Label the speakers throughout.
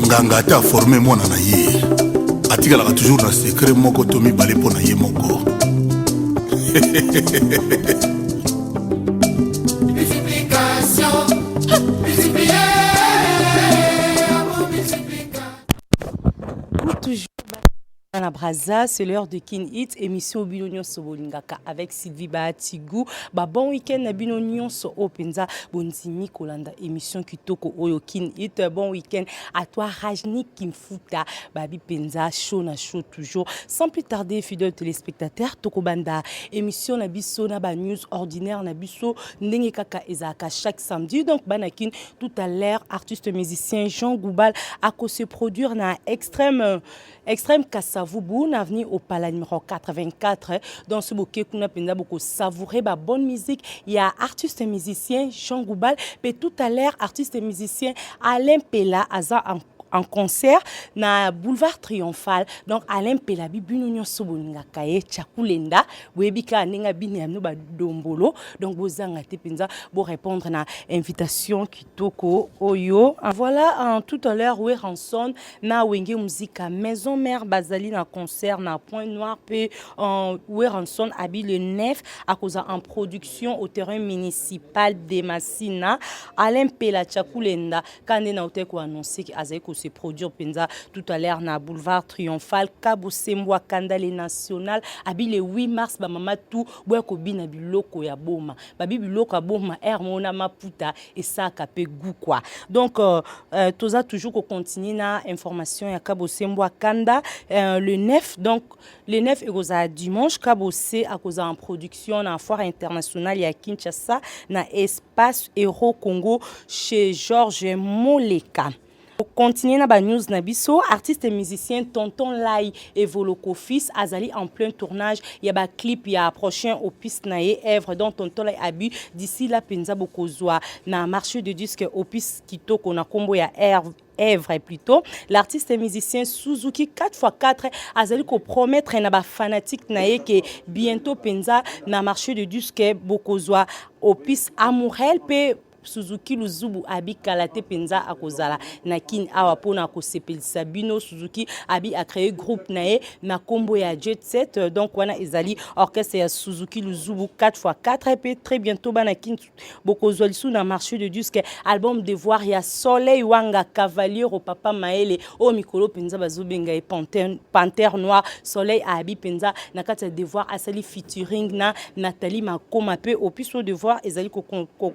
Speaker 1: nganga ta formé moi na ye atikala toujours na secret moko to mi balé pona ye moko.
Speaker 2: Toujours la Braza, c'est l'heure de Kin Hit, émission Binonion Sobolingaka avec Sylvie Batigou. Bon week-end na Binonion so Openza, Bonzimi Kolanda, émission Kitoko Oyo Kin Hit. Bon week-end à toi Rajni Kimfuta, Babi Penza, show na show toujours. Sans plus tarder, fidèles téléspectateurs, Toko Banda, émission na biso na ba news ordinaire na biso ndenge kaka ezaka chaque samedi. Donc Banakin tout à l'heure, artiste musicien Jean Goubal a se produire na extrême Kassavoubou, avenue au Palais numéro 84. Dans ce bouquet, qu'on a beaucoup savouré la bonne musique. Il y a artiste et musicien Jean Goubal, mais tout à l'heure, artiste et musicien Alain Pella, en concert na boulevard Triomphal. Donc Alain Pella Binonion Sobolingaka ye Chakulenda webika ninga biniamno ba dombolo. Donc bozanga te penza bo répondre na invitation kitoko oyo. Voilà tout à l'heure we ranson na wenge musique maison mère Bazali na concert na Point Noir pe we ranson abi le 9 à cause en production au terrain municipal de Massina. Alain Pella Chakulenda kande na oteko annoncer que azeko se produire penza tout à l'heure na boulevard Triomphal Kabo Semboa Kandale National abi le 8 mars ba mama tout boya ko bina biloko ya boma babi biloko ya boma mona maputa et ça kapé goût quoi. Donc toza toujours ko continuer na information ya Kabo Semboa Kanda le 9. Donc le 9 et dimanche Kabo C à cause en production na foire internationale ya Kinshasa na espace Euro Congo chez Georges Moleka. Pour continuer na ba news na biso, artiste et musicien Tonton Lai et Voloko Fils azali en plein tournage. Il y a ba clip ya prochain opus na œuvre dont Tonton Lai abi d'ici la penza bokozwa na marché de disque opus kitoko na kombo ya Èvre plutôt. L'artiste et musicien Suzuki 4x4 azali ko promettre na ba fanatique na ye que bientôt penza na marché de disque bokozwa opus Amourel pe Suzuki Luzubu abi kalate penza akozala na kin awa pona ko sepelisa bino. Suzuki abi a créé groupe nae na kombo ya Jet Set. Donc wana ezali orchestre ya Suzuki Luzubu 4x4 et puis très bientôt bana kin bokozwa lisu na marché de disque album de voir ya Soleil Wanga Cavalier au papa Maele o mikolo penza bazobenga e Panthère Noire. Soleil abi penza na kata de voir asali featuring na Nathalie Makoma pe opiso de voir ezali ko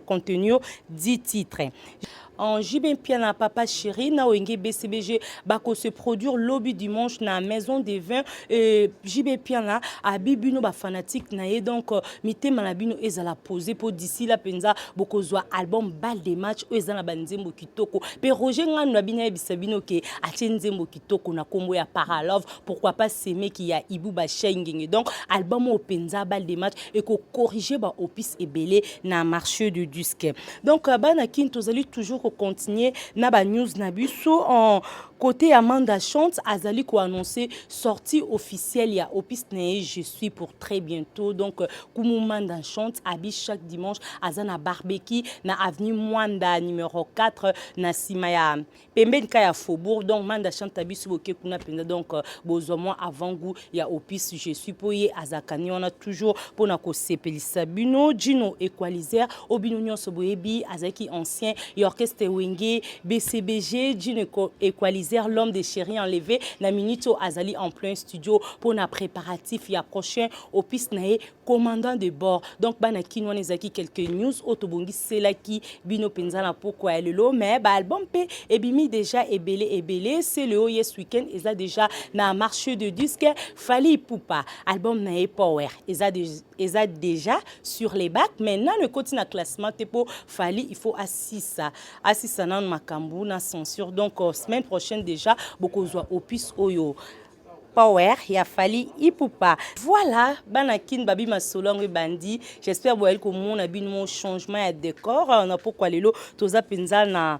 Speaker 2: contenu 10 titres. En JB Piana Papa Chéri na wenge BCBG bako se produire lobby dimanche na maison des vins JB Piana a bibino ba fanatique na ye donc mité malabino ezala poser pour d'ici la penza boko zwa album bal des matchs ezana banzembo kitoko pe Roger ngano na bina bisabino ke atenzembo kitoko na kombo ya Paralove pourquoi pas s'aimer qui ya Ibu ba Shengenge donc album au penza bal des matchs et ko corriger ba opus ebele na marché de disque. Donc bana kin tozali toujours continuer na ba news na biso en côté Amanda Chante azali ko annoncer sortie officielle ya opus ne je suis pour très bientôt. Donc kumu Amanda Chante abi chaque dimanche azana barbecue na avenue Mwanda numéro 4 na Simaya pembeni ka ya Faubourg. Donc Amanda Chante abi soboke kuna penda donc bozomwa avant goût ya opus je suis poye azakani on a toujours pona ko sepelisa bino Gino Equalizer obinonyo soboyebi azaki ancien et orchestre Wenge BCBG Gino Equalizer l'homme des chéris enlevé na minito azali en plein studio pour na préparatif ya prochain opus nae commandant de bord. Donc bana kinwa nezaki quelques news otobongi selaki bino penza na poko ya lelo mais ba album pe ebimi déjà ebele c'est le yes weekend eza déjà na marché de disque Fally Ipupa album nae Power eza déjà sur les bacs. Maintenant le côté na classement tepo Fally il faut assisa nan makambu na censure. Donc semaine prochaine déjà beaucoup zwa opus oyo Power ya Fally Ipupa. Voilà banakin babi masolongo bandi. J'espère boyel ko mona bino changement ya décor na pourquoi lelo toza penza na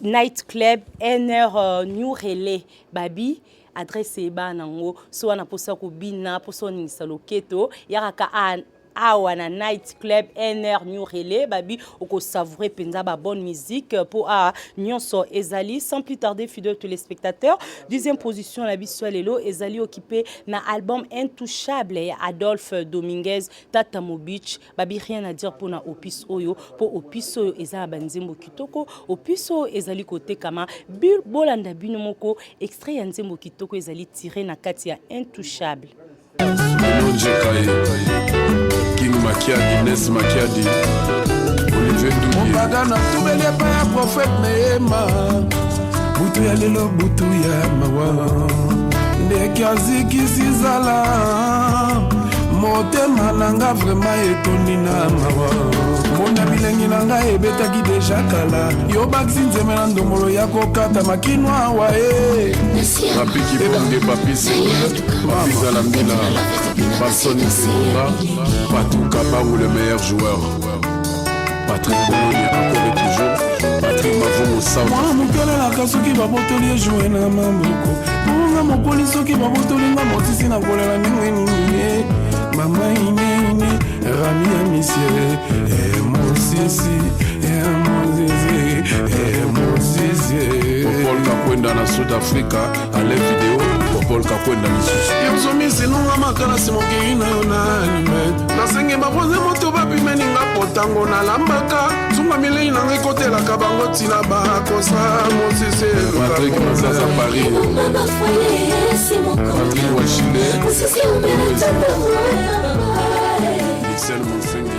Speaker 2: night club NR New Relais babi adresse ba nango so na posa ko bina poso ni saloketo yaraka awa na night club NR New Relais babi oko savourer penza ba bonne musique pour a nyonso ezali sans plus tarder fidèles téléspectateurs. Deuxième position la biso lelo ezali occupé na album Intouchable Adolphe Dominguez Tata Mobich babi rien à dire pour na opus oyo pour opus oyo ezala banzembo kitoko opus oyo ezali côté kama bir bolanda bino moko extrait ya nzembo kitoko ezali tiré na kati ya Intouchable.
Speaker 3: King Makiadi, Nes Makiadi, Olivier Doudier. Mbagana tumele pa ya prophète Neema. Butu ya lelo butu ya mawa. Ndeki aziki sizala. Motema nanga vraiment etoni na mawa. Mona bilengi nanga ebetaki deja kala. Yo baxi nzeme na ndomolo ya kokata makinwa wa Papi qui bonde papi c'est papi Zalambila. Basson Sekonda, Patou Kabamou le meilleur joueur. Patrick Bologna encore et toujours. Patrick Mavou au centre. Moi mon cœur la kasuki va botoli jouer na mamboko. Moi mon police qui va botoli na motisi na kolela nini. Mama ine Rami Amisie et mon sisi et mon zizi et mon zizi. Paul Kakwenda na South Africa à la vidéo. Paul Kakwenda lisusu. Yozo misi nunga makala simoki na yona anime. Nasenge maboze moto bapi meninga potango na lambaka. Sunga milei na ngekotela kabango tina bakosa mosese. Patrick Mazaza Paris. Patrick Wachile. Michel Monsengi.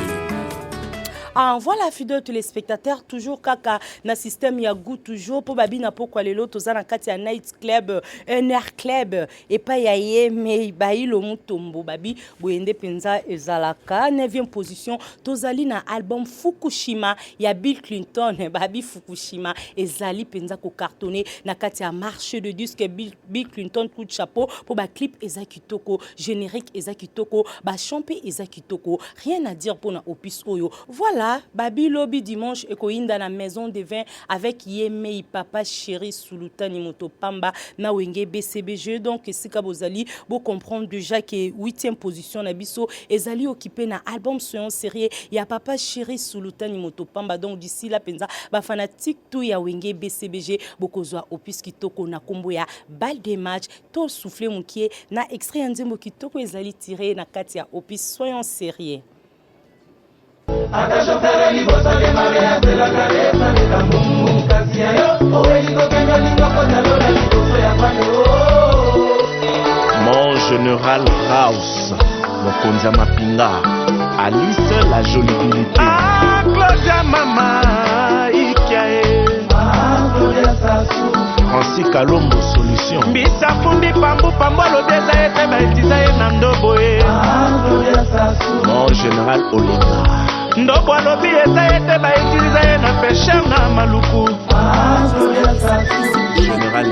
Speaker 2: Ah, voilà, fidèles téléspectateurs, toujours kaka na système ya goût toujours pour babi na pokwa lelo tozana kati ya night club, NR club et pas ya yeme bayi lo mutombo babi boyende penza ezalaka 9e position tozali na album Fukushima ya Bill Clinton babi Fukushima ezali penza ko cartonné na kati ya marché de disque Bill Clinton coup de chapeau pour ba clip ezakitoko générique ezakitoko ba champé ezakitoko rien à dire pour na opus oyo voilà. Babi Lobby dimanche ekoinda na maison de vin avec Yemei Papa Chéri Sulutani Motopamba na wenge BCBG donc sika bozali bo comprendre déjà que 8e position na biso ezali occupé na album soyon série ya Papa Chéri Sulutani Motopamba donc d'ici la penza ba fanatique tout ya wenge BCBG bokozwa opus kitoko na kombo ya bal de match to souffler mukie na extrait nzembo kitoko ezali tiré na kati ya opus soyon série.
Speaker 4: Mon général House, Mokonza Mapinga, Alice la jolie. Ah, Claudia Mama, Ikae. Francis Kalombo solution. Bisa fundi pambu pambolo deza ete baitiza ye na ndoboe. Mon général Olenga. Ndobo alobi eza ete baitiliza ye na pêcheur na maluku. Général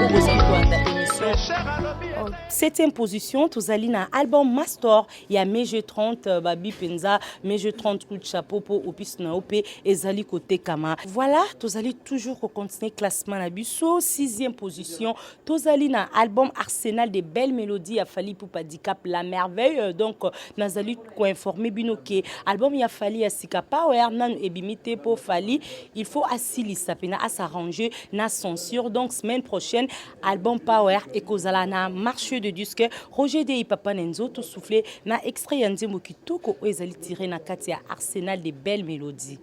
Speaker 2: Septième position, tozali na album Master, il y a Meje 30 babi penza, Meje 30 coup de chapeau pour opus na op ezali côté kama. Voilà, tozali toujours au continuer classement na biso, 6e position, tozali na album Arsenal des belles mélodies a Fali Poupa Dicap la merveille donc nazali ko informer bino ke album ya Fali asika power nan ebimité pour Fali, il faut asili sapena à s'arranger na censure donc semaine prochaine album power et kozala na marché de disque Roger de Papa Nenzo tout soufflé na extrait ya nzembo kitoko ezali tiré na kati ya Arsenal des belles mélodies.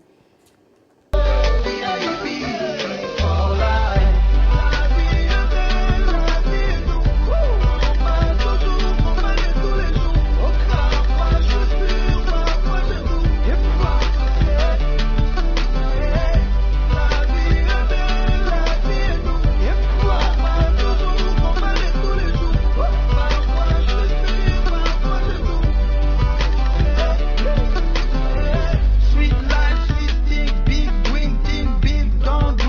Speaker 5: Sweet life, sweet thing, big green thing, big don't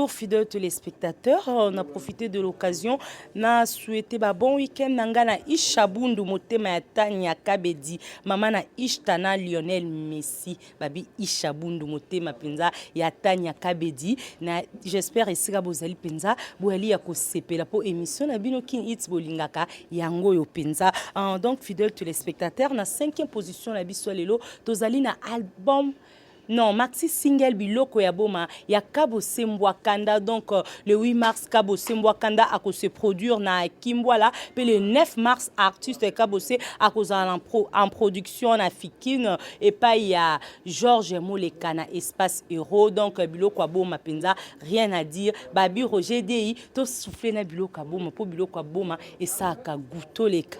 Speaker 2: bonjour fidèles téléspectateurs. On a profité de l'occasion. Na souhaité bon week-end. Nangana Ishabundu motema ya Tanya Kabedi. Mama na Ishtana Lionel Messi. Babi Ishabundu motema penza ya Tanya Kabedi. Na j'espère esika bozali penza boali ya kosepela po émission na bino kin hits bolingaka yango yo penza. Donc fidèles téléspectateurs na 5e position na biso lelo tozali na album non, maxi single biloko ya boma ya Kabo Sembwa Kanda. Donc le 8 mars Kabo Sembwa Kanda a se produire na Kimbwala. Puis le 9 mars artiste Kabo Se a en production na Fikine et pas il y a Georges Moleka na Espace Héros. Donc biloko ya boma penza rien à dire. Babi Roger Dei to souffler na biloko ya boma po biloko ya boma et ça ka gutoleka.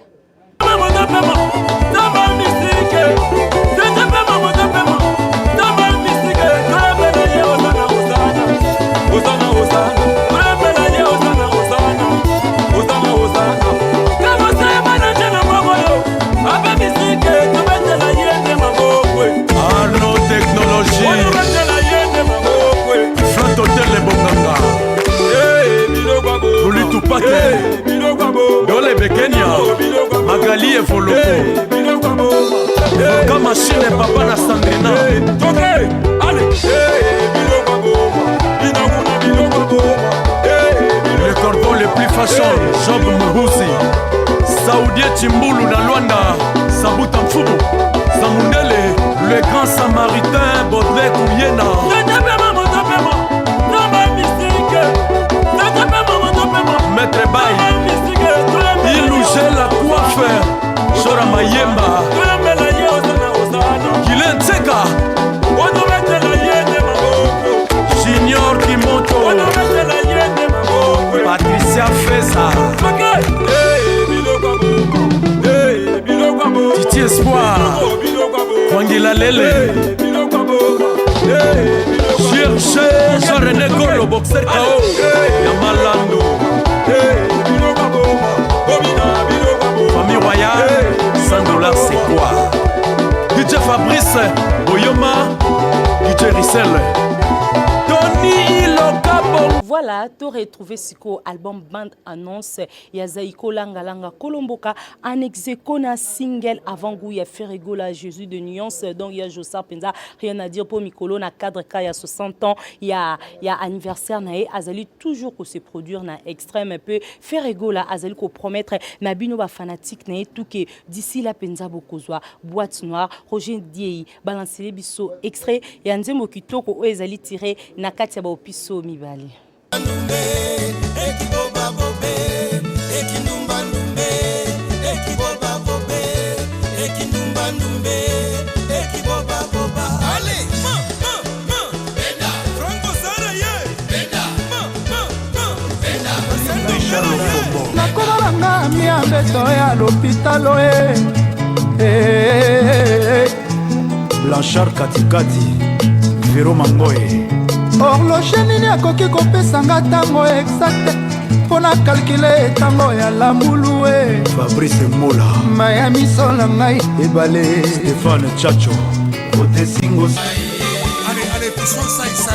Speaker 5: Dole Bekenya Magali et Foloko Comme machine papa na Sandrina Le cordon le plus fashion Job Muhusi Saoudien Chimbulu na Luanda Sabuta Mfubu Samundele Le grand samaritain Baudelaire Kouyena Maître Baye il lougeait la coiffe Chora Mayemba Gilen Tseka Junior Kimoto Patricia Feza Titi Espoir Wangila Lele Cherche Jean-René Golo Boxer Kao Yamalando Famille Royale, 100 $, c'est quoi? DJ Fabrice, Boyoma, DJ Rissel, Tony Ilokabo.
Speaker 2: Voilà, tu aurais trouvé ce album bande annonce Yazaiko Langa Langa Kolomboka en exécona single avant goût ya Ferrego la Jésus de nuance donc il y a Jossa Penza rien à dire pour Mikolo na cadre ka il y a 60 ans il y a anniversaire nae azali toujours ko se produire na extrême un peu Ferrego la azali ko promettre na bino ba fanatique nae tout que d'ici la Penza bokozwa boîte noire Roger Diei balancer biso extrait ya nzembo kitoko o ezali tiré na kati ya ba opiso mibali.
Speaker 6: Nakolanga miambeto ya l'hôpital Blanchard Katikati Vero Mangoye horloge nini akoki kopesanga ntango exacte mpo na kalkile ntango ya lambulu
Speaker 5: Fabrice Mola
Speaker 6: maya miso na ngai ebale
Speaker 5: Stéphane Chacho
Speaker 6: kote singo
Speaker 1: Allez, touchons ça et ça.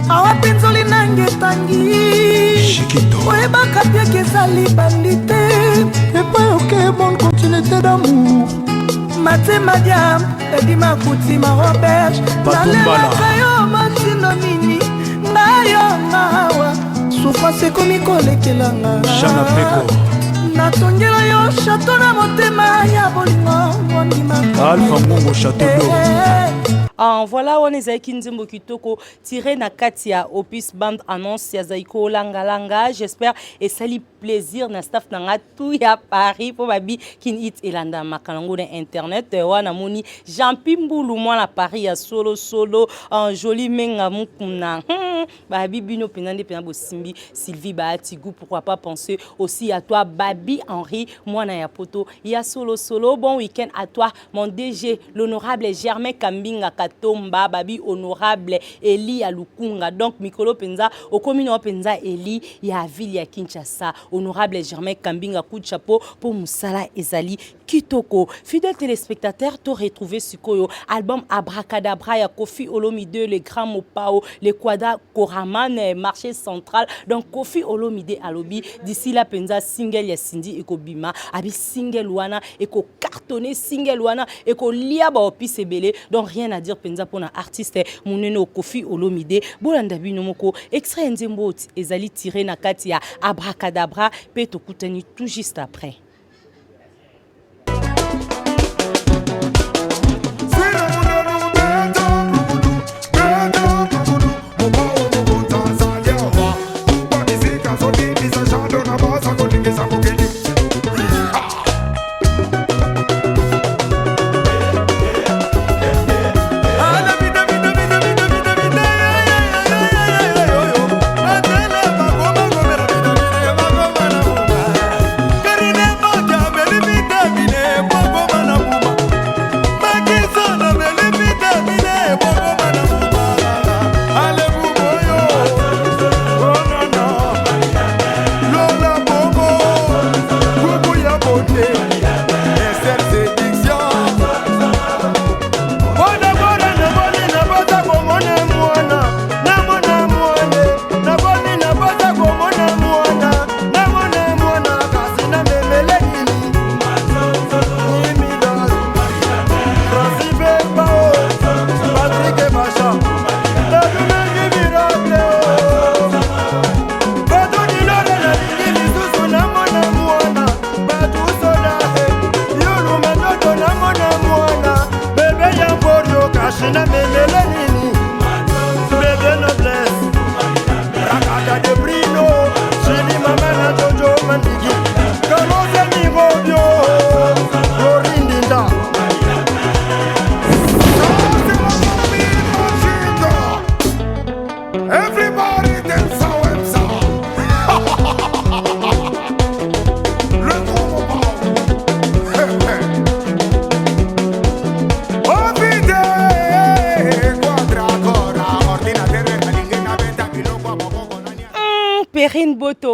Speaker 7: awa pinzoli nange tangi oyebaka pieke ezali bandite
Speaker 6: epai oke bonne continuité d'amour
Speaker 7: matema diam edima kutima roberge nalelaka yo matino nini ngayo ngawa souffrance ekomi kolekelanga
Speaker 5: Shana Peko
Speaker 7: natongela yo chateau na motema ya bolingo ondimaka
Speaker 5: Alpha Mungo Chateau d'eau
Speaker 2: Voilà, on est avec Nzembo Kitoko tiré na katia Opus Band annonce ya Zaiko Langa. J'espère et ça lui plaisir na staff na tout ya Paris pour babi kin hit elanda makanango na internet wana moni Jean Pimbulu moi na Paris ya solo en joli menga mukuna babi bino penande pena bo simbi Sylvie Baatigu pourquoi pas penser aussi à toi Babi Henri moi na ya poto ya solo bon week-end à toi mon DG l'honorable Germain Kambinga Katomba babi honorable Eli Alukunga donc Mikolo penza au commune penza Eli ya ville ya Kinshasa honorable Germain Kambinga coup de chapeau pour Musala Ezali Kitoko. Fidèle téléspectateur, tu retrouvé Sukoyo album Abracadabra ya Kofi Olomide le Grand Mopao le Kwada Koraman marché central donc Kofi Olomide alobi d'ici la penza single ya Cindy Ekobima abi single wana eko cartonné single wana eko liaba opis ebele donc rien à dire penza pour un artiste muneno Kofi Olomide bolanda bino moko extrait Nzembo ezali tiré na kati ya Abracadabra pe tokutani tout juste après.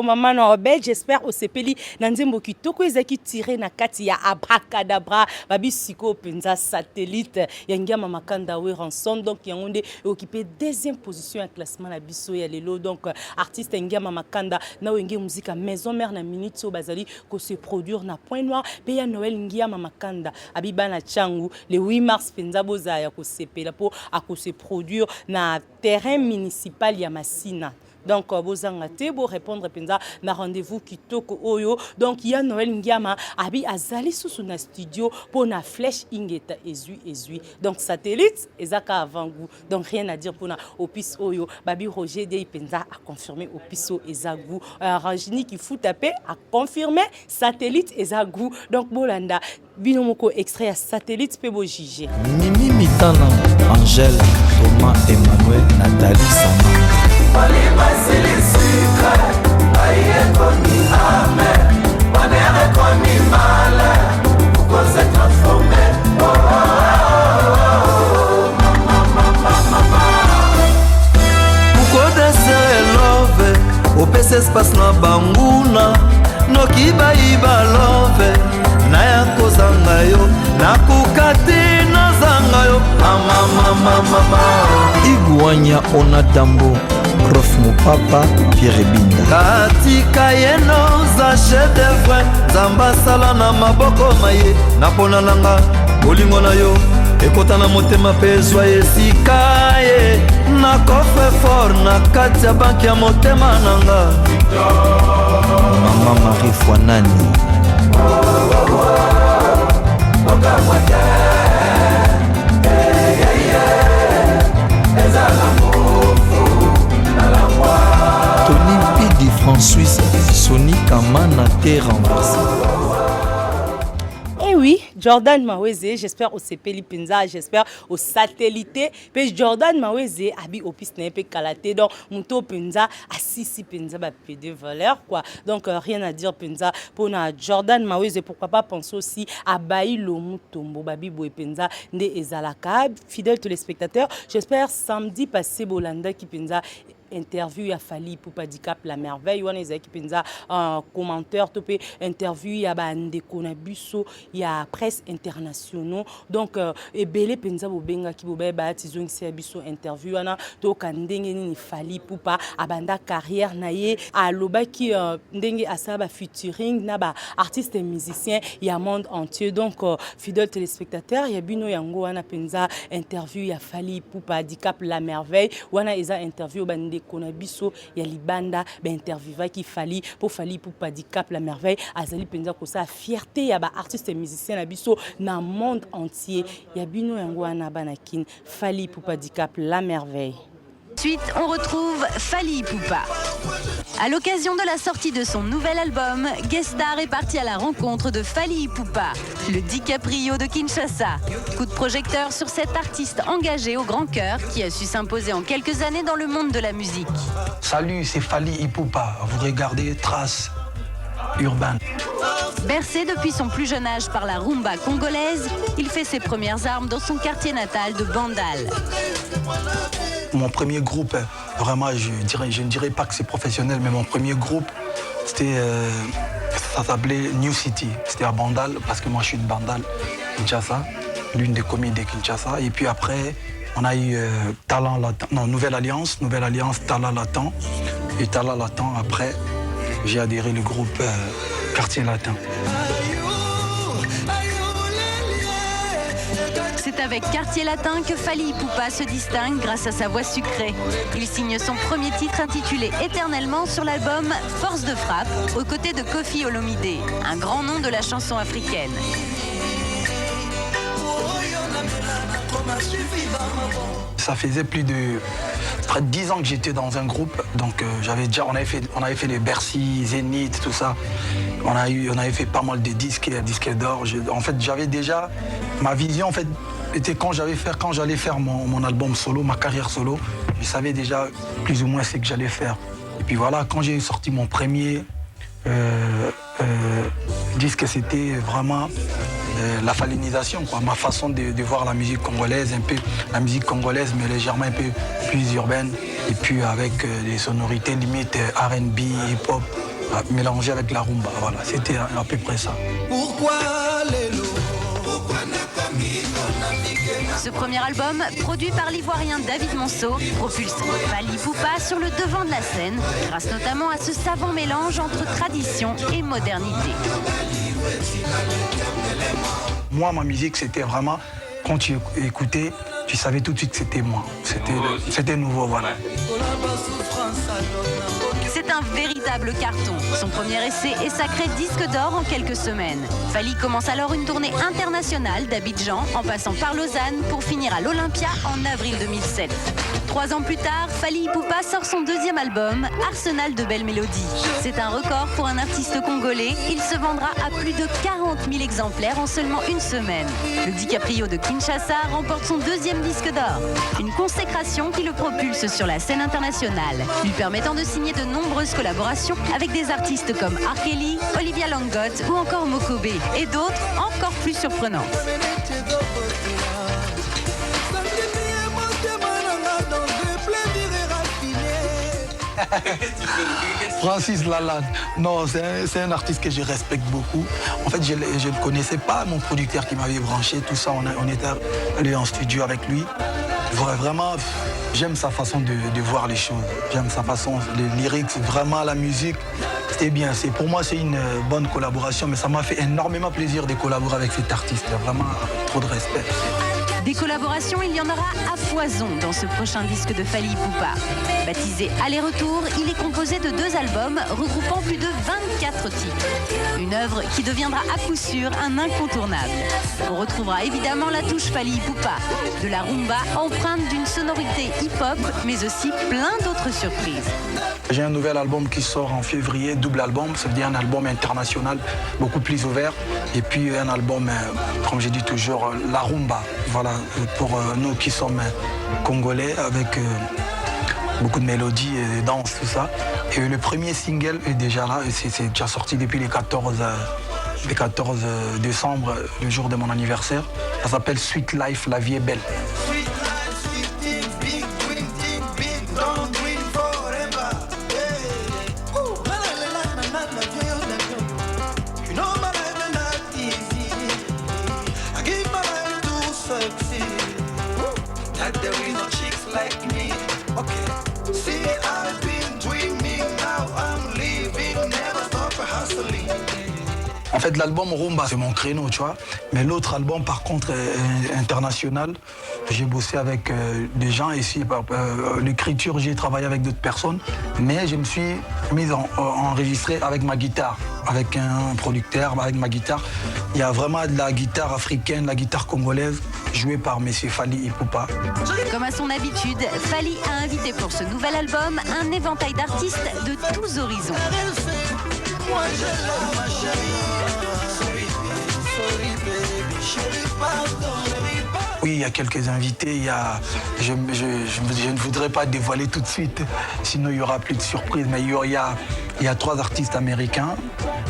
Speaker 2: Maman Nobel, j'espère au sepeli Nzembo Kitoko ezaki tiré na kati ya Abracadabra babi siko penza satellite yangia mama kanda we ransom donc yangonde occupé deuxième position en classement na biso ya lelo donc artiste yangia mama kanda na wenge musique maison mère na minute so bazali ko se produire na Point Noir pe ya Noël ngia mama kanda abiba na changu le 8 mars penza boza ya ko sepela po a ko se produire na terrain municipal ya Masina. Donc, bozangate bo répondre penza na rendez-vous kitoko oyo. Donc, il y a Noël Ngiama abi azali sous na studio pour na flèche ingeta ezui. Donc, satellite ezaka avant goût. Donc, rien à dire pour na opis oyo. Babi Roger Dey penza a confirmé opiso ezagou. Rajini qui fout taper a confirmé satellite ezagou. Donc, bolanda binomoko extrait à satellite pe bo jige.
Speaker 8: Mimi Mitana, Angèle, Thomas, Emmanuel, Nathalie Sama.
Speaker 9: opesa espace na banguna noki bayiba love na ya kozanga yo nakukati nazanga yo mama
Speaker 8: Iguanya Onadambo Prof Mupapa Pierre Binda
Speaker 9: katika yeno za chef d'œuvre zamba sala na maboko maye napona nanga bolingo na yo ekota na motema pezwa esikaye na coffre fort na kati ya banki ya motema nanga
Speaker 8: Mama Marie Fouanani Françoise Sony Kamana Terambasi.
Speaker 2: Eh oui, Jordan Maweze, j'espère au CP Lipenza, j'espère au satellité. Puis Jordan Maweze, abi au piste n'est pas calaté. Donc, Mouto Penza, Assisi Penza, bah, PD valeur, quoi. Donc, rien à dire, Penza. Pour Jordan Maweze, pourquoi pas penser aussi à Baï Lomutombo, Babi Boé Penza, Nde Ezalaka. Fidèles téléspectateurs, j'espère samedi passé, Bolanda qui Penza. Interview à Fali Poupa Dicap la merveille on est qui penza commentaire topé interview ya bande konabuso ya presse internationaux donc et belé penza bobenga ki bobe ba tizong si abiso interview ana to kandenge ni Fali Poupa abanda carrière naye a loba ki ndenge asaba featuring na ba artiste et musicien ya monde entier donc fidèle téléspectateur ya bino yango wana penza interview ya Fali Poupa Dicap la merveille wana eza interview bande konabiso ya libanda ba interviewa ki Fali Poupa Dicap la merveille azali penza ko sa fierté ya ba artiste et musicien na biso na monde entier ya bino yango wana banakin Fali Poupa Dicap la merveille.
Speaker 10: Ensuite, on retrouve Fali Poupa. À l'occasion de la sortie de son nouvel album, Guestar est parti à la rencontre de Fali Poupa, le DiCaprio de Kinshasa. Coup de projecteur sur cet artiste engagé au grand cœur qui a su s'imposer en quelques années dans le monde de la musique.
Speaker 11: Salut, c'est Fali Poupa. Vous regardez Trace Urbaine.
Speaker 10: Bercé depuis son plus jeune âge par la rumba congolaise, il fait ses premières armes dans son quartier natal de Bandal.
Speaker 11: Mon premier groupe, vraiment, je ne dirais pas que c'est professionnel, mais mon premier groupe, c'était, ça s'appelait New City. C'était à Bandal, parce que moi je suis de Bandal, Kinshasa, l'une des communes de Kinshasa. Et puis après, on a eu Talent Latin, non, Nouvelle Alliance, Talent Latin. Et Talent Latin, après, j'ai adhéré au groupe Quartier Latin.
Speaker 10: C'est avec Quartier Latin que Fali Poupa se distingue grâce à sa voix sucrée. Il signe son premier titre intitulé Éternellement sur l'album Force de frappe, aux côtés de Koffi Olomide, un grand nom de la chanson africaine.
Speaker 11: Ça faisait plus de près de 10 ans que j'étais dans un groupe, donc on avait fait les Bercy, Zénith, tout ça. On avait fait pas mal de disques d'or. En fait, j'avais déjà ma vision. En fait, était quand j'allais faire mon album solo, ma carrière solo, je savais déjà plus ou moins ce que j'allais faire. Et puis voilà, quand j'ai sorti mon premier disque, c'était vraiment la falinisation, quoi. Ma façon de voir la musique congolaise, un peu la musique congolaise, mais légèrement un peu plus urbaine, et puis avec des sonorités limite R&B, hip-hop, mélangé avec la rumba. Voilà, c'était à peu près ça.
Speaker 10: Ce premier album, produit par l'Ivoirien David Monceau, propulse Fali Poupa sur le devant de la scène, grâce notamment à ce savant mélange entre tradition et modernité.
Speaker 11: Moi, ma musique, c'était vraiment, quand tu écoutais, tu savais tout de suite que c'était moi. C'était nouveau, voilà.
Speaker 10: C'est un véritable carton. Son premier essai est sacré disque d'or en quelques semaines. Fali commence alors une tournée internationale d'Abidjan en passant par Lausanne pour finir à l'Olympia en avril 2007. 3 ans plus tard, Fali Poupa sort son deuxième album, Arsenal de belles mélodies. C'est un record pour un artiste congolais. Il se vendra à plus de 40 000 exemplaires en seulement une semaine. Le DiCaprio de Kinshasa remporte son deuxième disque d'or. Une consécration qui le propulse sur la scène internationale, lui permettant de signer de nombreuses collaborations avec des artistes comme R. Kelly, Olivia Langotte ou encore Mokobe, et d'autres encore plus surprenantes.
Speaker 11: Francis Lalanne, non, c'est un artiste que je respecte beaucoup. En fait, je ne connaissais pas mon producteur qui m'avait branché, tout ça, on était allé en studio avec lui. Vraiment, j'aime sa façon de voir les choses. J'aime sa façon, les lyrics, vraiment la musique. C'était bien. Pour moi, c'est une bonne collaboration, mais ça m'a fait énormément plaisir de collaborer avec cet artiste. Vraiment, avec trop de respect.
Speaker 10: Des collaborations, il y en aura à foison dans ce prochain disque de Fali Poupa. Baptisé Aller-Retour, il est composé de 2 albums regroupant plus de 24 titres. Une œuvre qui deviendra à coup sûr un incontournable. On retrouvera évidemment la touche Fali Poupa, de la rumba empreinte d'une sonorité hip-hop, mais aussi plein d'autres surprises.
Speaker 11: J'ai un nouvel album qui sort en février, double album, ça veut dire un album international, beaucoup plus ouvert. Et puis un album, comme j'ai dit toujours, la rumba. Voilà, pour nous qui sommes congolais, avec beaucoup de mélodies et de danse, tout ça. Et le premier single est déjà là, c'est déjà sorti depuis les 14 décembre, le jour de mon anniversaire. Ça s'appelle Sweet Life, la vie est belle. En fait, l'album Rumba, c'est mon créneau, tu vois. Mais l'autre album, par contre, international, j'ai bossé avec des gens ici. L'écriture, j'ai travaillé avec d'autres personnes. Mais je me suis mis enregistré avec ma guitare, avec un producteur, avec ma guitare. Il y a vraiment de la guitare africaine, la guitare congolaise, jouée par Monsieur Fally Ipupa.
Speaker 10: Comme à son habitude, Fally a invité pour ce nouvel album un éventail d'artistes de tous horizons.
Speaker 7: Moi je l'aime ma chérie.
Speaker 11: Oui, il y a quelques invités. Je ne voudrais pas dévoiler tout de suite, sinon il n'y aura plus de surprises. Mais il y a 3 artistes américains,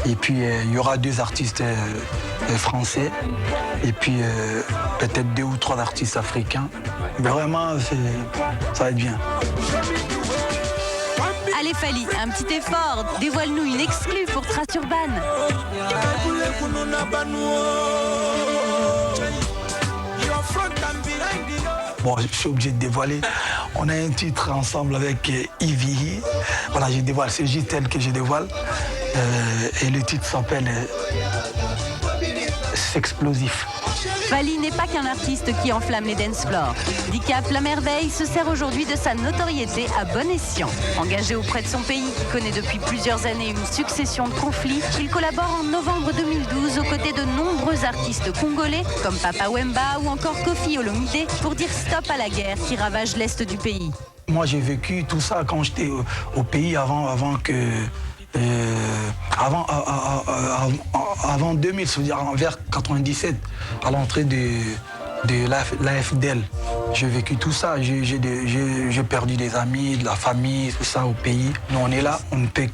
Speaker 11: et puis il y aura 2 artistes français, et puis peut-être 2 ou 3 artistes africains. Mais vraiment, ça va être bien.
Speaker 10: Allez Fally, un petit effort, dévoile-nous une exclue pour Trace Urbaine.
Speaker 11: Bon, je suis obligé de dévoiler. On a un titre ensemble avec Ivy. Voilà, je dévoile, c'est juste elle que je dévoile. Et le titre s'appelle S'explosif.
Speaker 10: Fally n'est pas qu'un artiste qui enflamme les dance floors. Dicap La Merveille se sert aujourd'hui de sa notoriété à bon escient. Engagé auprès de son pays qui connaît depuis plusieurs années une succession de conflits, il collabore en novembre 2012 aux côtés de nombreux artistes congolais comme Papa Wemba ou encore Kofi Olomide pour dire stop à la guerre qui ravage l'est du pays.
Speaker 11: Moi j'ai vécu tout ça quand j'étais au pays avant que... avant 2000, c'est-à-dire vers 97, à l'entrée de l'AFDL. J'ai vécu tout ça, j'ai perdu des amis, de la famille, tout ça au pays. Nous on est là, on ne peut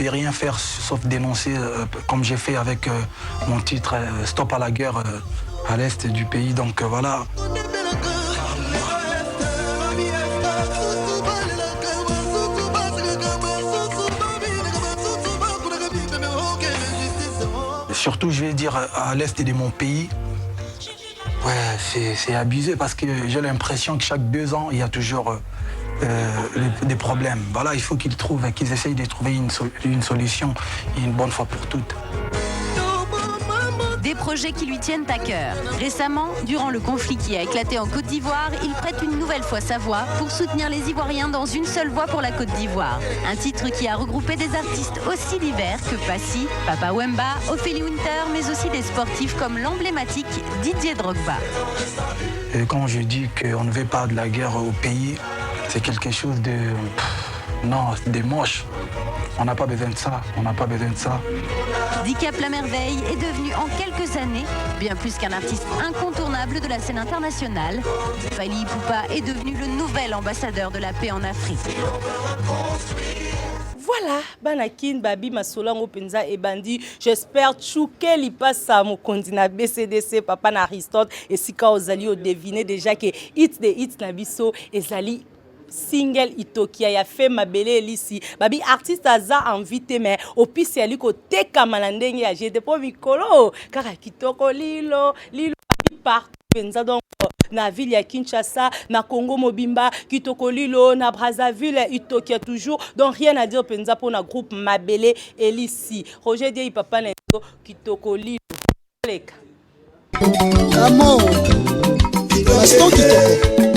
Speaker 11: rien faire sauf dénoncer, comme j'ai fait avec mon titre Stop à la guerre à l'est du pays. Donc voilà. Surtout, je vais dire, à l'est de mon pays, ouais, c'est abusé parce que j'ai l'impression que chaque 2 ans, il y a toujours des problèmes. Voilà, il faut qu'ils essayent de trouver une solution une bonne fois pour toutes.
Speaker 10: Des projets qui lui tiennent à cœur. Récemment, durant le conflit qui a éclaté en Côte d'Ivoire, il prête une nouvelle fois sa voix pour soutenir les Ivoiriens dans une seule voix pour la Côte d'Ivoire. Un titre qui a regroupé des artistes aussi divers que Passy, Papa Wemba, Ophélie Winter, mais aussi des sportifs comme l'emblématique Didier Drogba.
Speaker 11: Et quand je dis qu'on ne veut pas de la guerre au pays, c'est quelque chose de... non, de moche. On n'a pas besoin de ça, on n'a pas besoin de ça.
Speaker 10: Dicap La Merveille est devenu en quelques années bien plus qu'un artiste incontournable de la scène internationale. Fally Ipupa est devenu le nouvel ambassadeur de la paix en Afrique.
Speaker 2: Voilà, Banakin, Babi, Masolango, Penza et Bandi. J'espère que li passe à mon continent BCDC, Papa Aristote et Sika Ozali au deviner déjà que hits de hits Nabiso et Zali. Single Itokia ya fait ma belle ici babi artiste aza invité mais au pisi ali ko teka malandenge ya j'étais pas mikolo kaka kitoko lilo partout penza donc na ville ya Kinshasa na Congo Mobimba kitoko lilo na Brazzaville Itokia toujours donc rien à dire penza pour na groupe Mabele Elisi Roger Dieu papa na kitoko lilo leka
Speaker 6: amour baston kitoko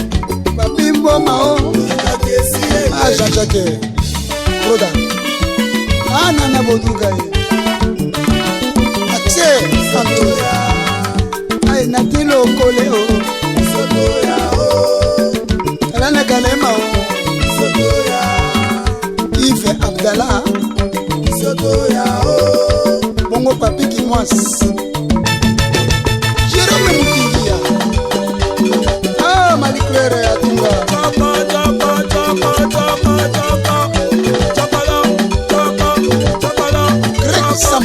Speaker 6: Babimbo Mao Jean-Jacques Roda Anana Bodugaye Axé Santoya Aïe Natilo Koleo Sotoya Alana Kalema Sotoya Gala Bongo Papi Kimwas Jérôme Moukilia Ah Marie-Claire Atunga Greg Sam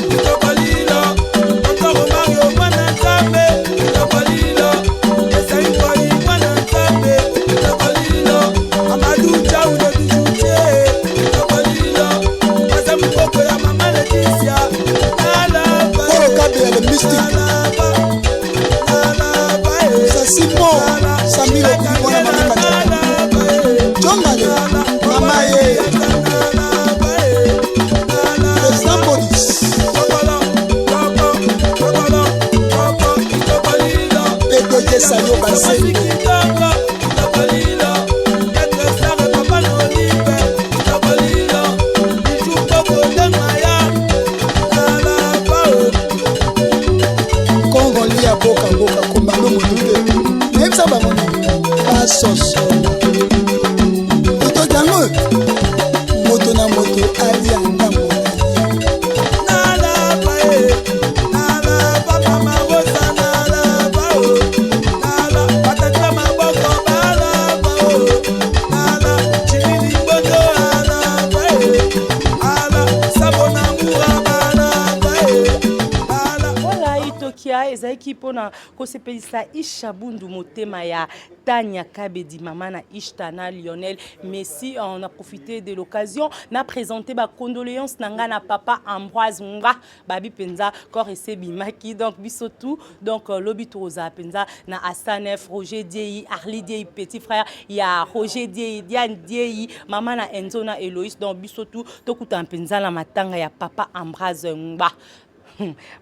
Speaker 2: pona ko sepelisa Ishabundu motema ya Tania Kabedi mama na Ishtana Lionel Messi. On a profité de l'occasion na présenter ba condoléances nanga na papa Ambroise Mba babi penza corps ese bimaki donc bisotou donc lobito oza penza na Asanef Roger Diei Arli Diei petit frère ya Roger Diei Diane Diei mama na Enzo na Eloïs donc bisotou tokuta penza la matanga ya papa Ambroise Mba.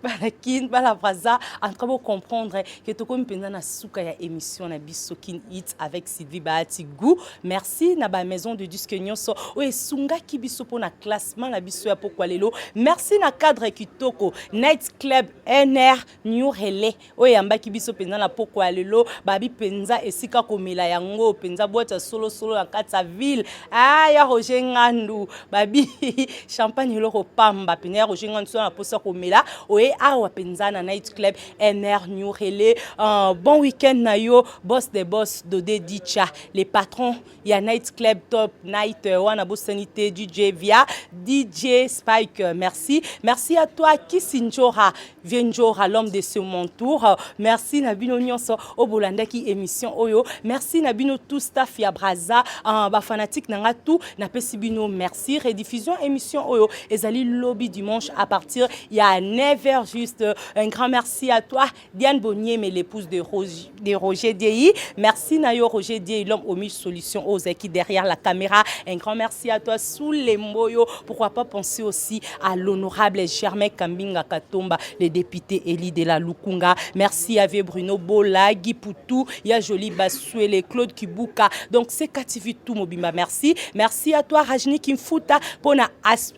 Speaker 2: Balakin balabraza en train de comprendre que tu comme pendant na souka ya émission na Bisokin Hit avec Sylvie Batigou. Merci na ba maison de disque nyonso o esunga ki biso po na classement na biso ya pokwa lelo. Merci na cadre kitoko Night Club NR New Relais o yamba ki biso pendant na pokwa lelo babi penza esika komela yango penza boîte solo na kata ville ya Roger Ngandu babi champagne lo pamba pena Roger Ngandu na posa komela oye awa penzana Night Club NR New Relais. Bon week-end na yo boss des boss Dodé Dicha les patrons ya Night Club Top Night wana bosanité DJ via DJ Spike. Merci à toi Kisinjora Vienjora l'homme de ce mon tour. Merci na bino nyonso obolanda ki émission oyo. Merci na bino tout staff ya Braza ba fanatique nanga tout na pesi bino merci. Rediffusion émission oyo ezali lobby dimanche à partir ya 9h juste. Un grand merci à toi Diane Bonnier mais l'épouse de Roger Diei. Merci Nayo Roger Diei l'homme aux mille solutions aux qui derrière la caméra. Un grand merci à toi sous les moyos. Pourquoi pas penser aussi à l'honorable Germain Kambinga Katomba le député Eli de la Lukunga. Merci à Bruno Bola Guy Poutou ya Jolie Bassuele Claude Kibuka donc c'est Kativi tout mobimba. Merci à toi Rajni Kimfuta pour na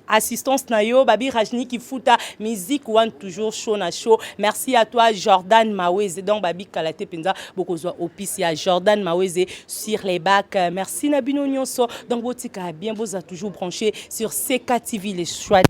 Speaker 2: assistance Nayo Babi Rajni Kimfuta musique one toujours show na show. Merci à toi Jordan Maweze donc Babi Kalate Penza bokozwa opisi à Jordan Maweze sur les bacs. Merci Nabino Nyonso donc botika bien boza toujours branché sur CK TV les choix